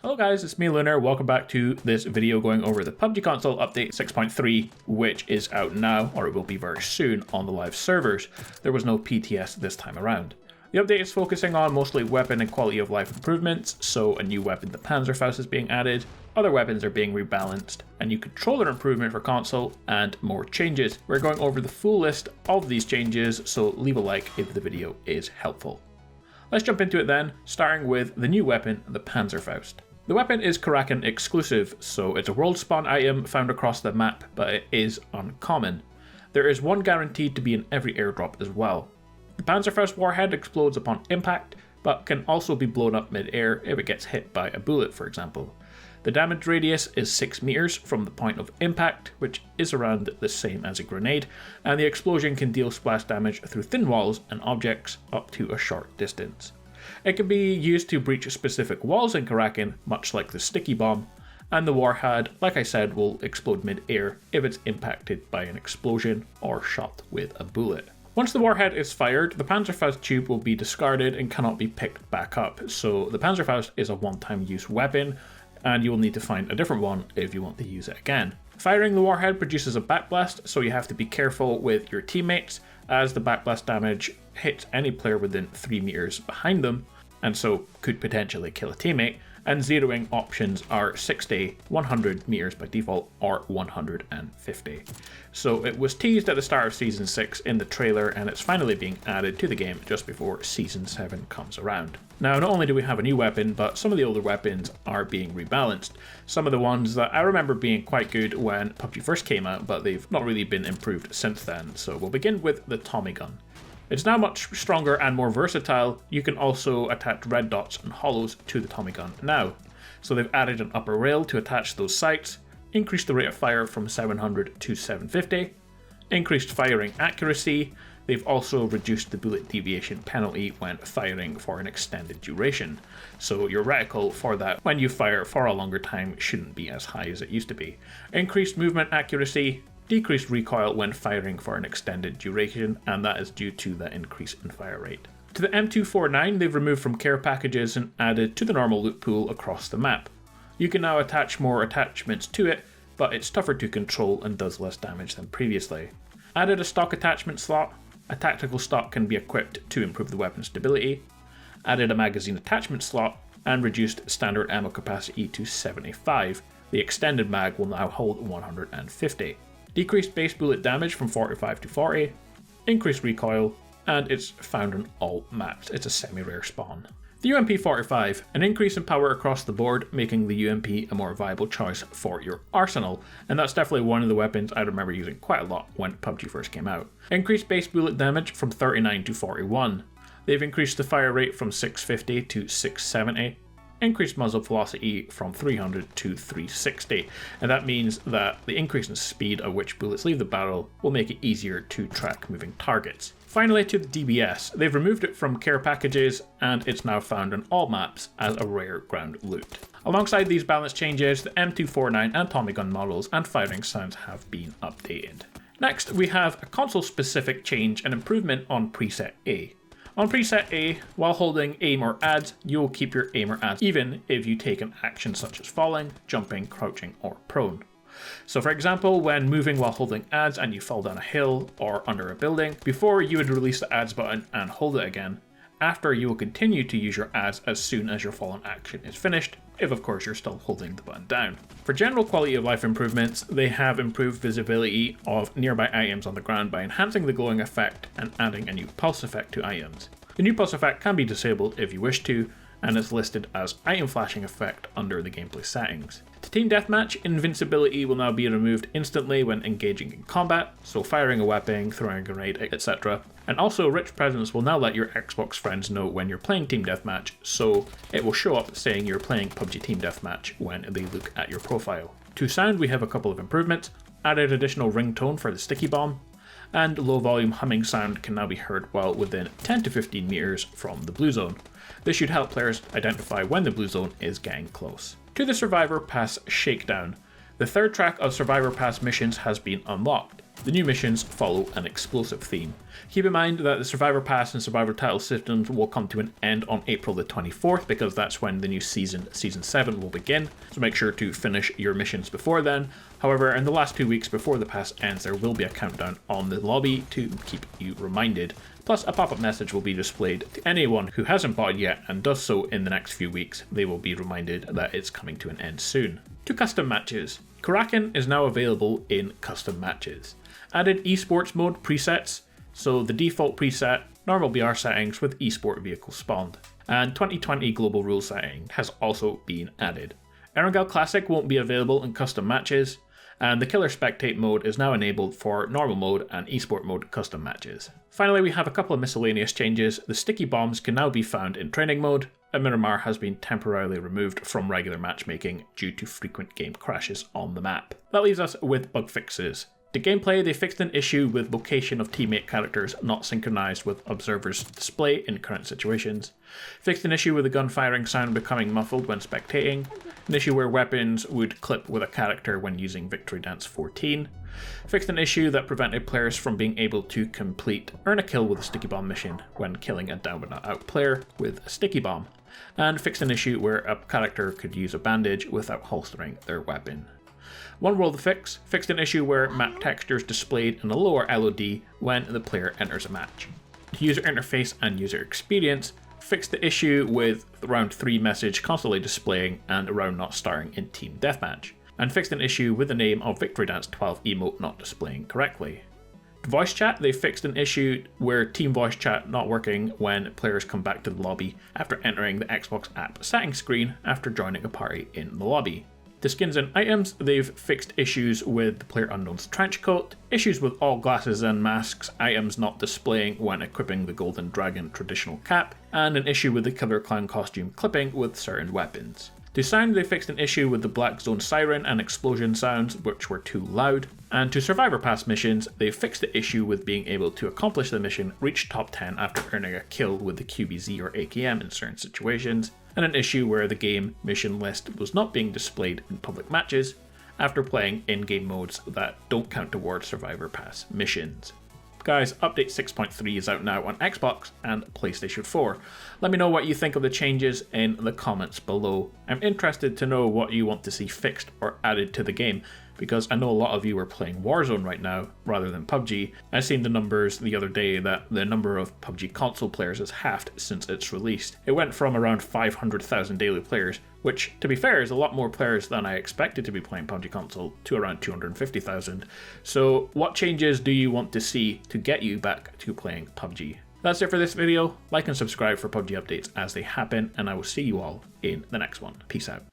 Hello guys, it's me Lunar. Welcome back to this video going over the PUBG console update 6.3, which is out now, or it will be very soon on the live servers. There was no PTS this time around. The update is focusing on mostly weapon and quality of life improvements, so a new weapon, the Panzerfaust, is being added, other weapons are being rebalanced, a new controller improvement for console, and more changes. We're going over the full list of these changes, so leave a like if the video is helpful. Let's jump into it then, starting with the new weapon, the Panzerfaust. The weapon is Kraken exclusive, so it's a world spawn item found across the map, but it is uncommon. There is one guaranteed to be in every airdrop as well. The Panzerfaust warhead explodes upon impact, but can also be blown up mid-air if it gets hit by a bullet, for example. The damage radius is 6 meters from the point of impact, which is around the same as a grenade, and the explosion can deal splash damage through thin walls and objects up to a short distance. It can be used to breach specific walls in Kraken, much like the sticky bomb, and the warhead, like I said, will explode mid-air if it's impacted by an explosion or shot with a bullet. Once the warhead is fired, the Panzerfaust tube will be discarded and cannot be picked back up, so the Panzerfaust is a one-time use weapon, and you will need to find a different one if you want to use it again. Firing the warhead produces a backblast, so you have to be careful with your teammates, as the backblast damage hits any player within 3 meters behind them, and so could potentially kill a teammate, and zeroing options are 60, 100 meters by default, or 150. So it was teased at the start of Season 6 in the trailer, and it's finally being added to the game just before Season 7 comes around. Now, not only do we have a new weapon, but some of the older weapons are being rebalanced. Some of the ones that I remember being quite good when PUBG first came out, but they've not really been improved since then. So we'll begin with the Tommy gun. It's now much stronger and more versatile. You can also attach red dots and hollows to the Tommy gun now. So they've added an upper rail to attach those sights, increased the rate of fire from 700 to 750, increased firing accuracy. They've also reduced the bullet deviation penalty when firing for an extended duration. So your reticle for that when you fire for a longer time shouldn't be as high as it used to be. Increased movement accuracy, decreased recoil when firing for an extended duration, and that is due to the increase in fire rate. To the M249, they've removed from care packages and added to the normal loot pool across the map. You can now attach more attachments to it, but it's tougher to control and does less damage than previously. Added a stock attachment slot. A tactical stock can be equipped to improve the weapon's stability. Added a magazine attachment slot, and reduced standard ammo capacity to 75. The extended mag will now hold 150. Decreased base bullet damage from 45 to 40, increased recoil, and it's found on all maps. It's a semi-rare spawn. The UMP-45, an increase in power across the board, making the UMP a more viable choice for your arsenal, and that's definitely one of the weapons I remember using quite a lot when PUBG first came out. Increased base bullet damage from 39 to 41. They've increased the fire rate from 650 to 670. Increased muzzle velocity from 300 to 360, and that means that the increase in speed at which bullets leave the barrel will make it easier to track moving targets. Finally, to the DBS, they've removed it from care packages and it's now found on all maps as a rare ground loot. Alongside these balance changes, the M249 and Tommy gun models and firing sounds have been updated. Next, we have a console-specific change and improvement on preset A. On preset A, while holding aim or adds, you will keep your aim or adds even if you take an action such as falling, jumping, crouching, or prone. So for example, when moving while holding adds and you fall down a hill or under a building, before you would release the adds button and hold it again. After, you will continue to use your adds as soon as your fallen action is finished, if of course you're still holding the button down. For general quality of life improvements, they have improved visibility of nearby items on the ground by enhancing the glowing effect and adding a new pulse effect to items. The new pulse effect can be disabled if you wish to, and is listed as item flashing effect under the gameplay settings. To Team Deathmatch, invincibility will now be removed instantly when engaging in combat, so firing a weapon, throwing a grenade, etc. And also, Rich Presence will now let your Xbox friends know when you're playing Team Deathmatch, so it will show up saying you're playing PUBG Team Deathmatch when they look at your profile. To sound, we have a couple of improvements. Added additional ringtone for the sticky bomb, and low volume humming sound can now be heard well within 10 to 15 meters from the blue zone. This should help players identify when the blue zone is getting close. To the Survivor Pass Shakedown. The third track of Survivor Pass missions has been unlocked. The new missions follow an explosive theme. Keep in mind that the Survivor Pass and Survivor title systems will come to an end on April the 24th, because that's when the new season 7, will begin, so make sure to finish your missions before then. However, in the last 2 weeks before the pass ends, there will be a countdown on the lobby to keep you reminded. Plus, a pop-up message will be displayed to anyone who hasn't bought yet and does so in the next few weeks. They will be reminded that it's coming to an end soon. To custom matches. Kraken is now available in custom matches. Added esports mode presets, so the default preset, normal BR settings with esport vehicle spawned. And 2020 global rule setting has also been added. Erangel Classic won't be available in custom matches, and the Killer Spectate mode is now enabled for normal mode and esport mode custom matches. Finally, we have a couple of miscellaneous changes. The sticky bombs can now be found in training mode, and Mirimar has been temporarily removed from regular matchmaking due to frequent game crashes on the map. That leaves us with bug fixes. The gameplay, they fixed an issue with location of teammate characters not synchronized with observers' display in current situations. Fixed an issue with the gun firing sound becoming muffled when spectating. An issue where weapons would clip with a character when using Victory Dance 14. Fixed an issue that prevented players from being able to complete Earn a Kill with a Sticky Bomb mission when killing a down but not out player with a Sticky Bomb. And fixed an issue where a character could use a bandage without holstering their weapon. One World Fix fixed an issue where map textures displayed in a lower LOD when the player enters a match. User interface and user experience fixed the issue with round 3 message constantly displaying and a round not starting in team deathmatch, and fixed an issue with the name of Victory Dance 12 emote not displaying correctly. Voice chat, they fixed an issue where team voice chat not working when players come back to the lobby after entering the Xbox app settings screen after joining a party in the lobby. The skins and items, they've fixed issues with the PlayerUnknown's trench coat, issues with all glasses and masks items not displaying when equipping the Golden Dragon traditional cap, and an issue with the Killer Clown costume clipping with certain weapons. To sound, they fixed an issue with the Black Zone siren and explosion sounds, which were too loud. And to Survivor Pass missions, they fixed the issue with being able to accomplish the mission, reach top 10 after earning a kill with the QBZ or AKM in certain situations, and an issue where the game mission list was not being displayed in public matches after playing in-game modes that don't count towards Survivor Pass missions. Guys, update 6.3 is out now on Xbox and PlayStation 4. Let me know what you think of the changes in the comments below. I'm interested to know what you want to see fixed or added to the game, because I know a lot of you are playing Warzone right now rather than PUBG. I've seen the numbers the other day that the number of PUBG console players has halved since it's released. It went from around 500,000 daily players, which, to be fair, is a lot more players than I expected to be playing PUBG console, to around 250,000. So what changes do you want to see to get you back to playing PUBG? That's it for this video. Like and subscribe for PUBG updates as they happen, and I will see you all in the next one. Peace out.